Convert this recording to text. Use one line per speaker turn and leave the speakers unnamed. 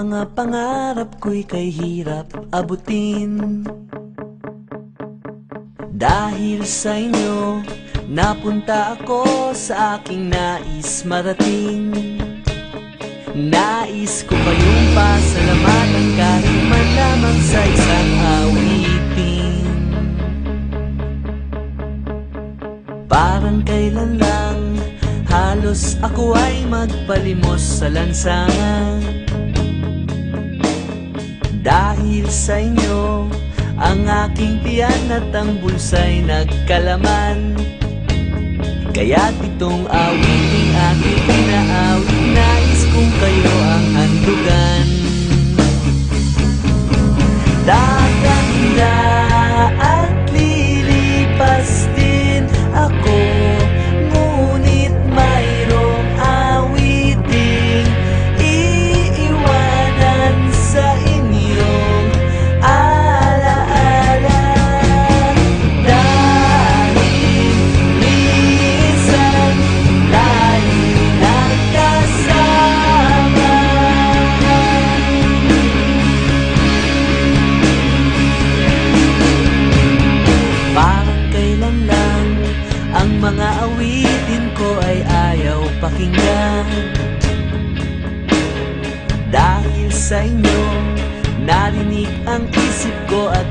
mga pangarap ko'y kay hirap abutin. Dahil sa inyo, napunta ako sa aking nais marating. Nais ko kayong pasalamatan kahit man lamang sa isang awitin. Parang kailan lang, halos ako ay magpalimos sa lansangan. Dahil sa inyo, ang aking tiyan at ang bulsa'y nagkalaman. Kaya't itong awiting aking inaawit, nais kong kayo ang handugan. Tatanda at lilipas din ako, ngunit mayroong awiting iiwanan sa inyong alaala. Dahil minsan tayo'y nagkasama. Parang kailan lang, ang mga awitin ko ay ayaw pakinggan. Dahil sa inyo, narinig ang isip ko at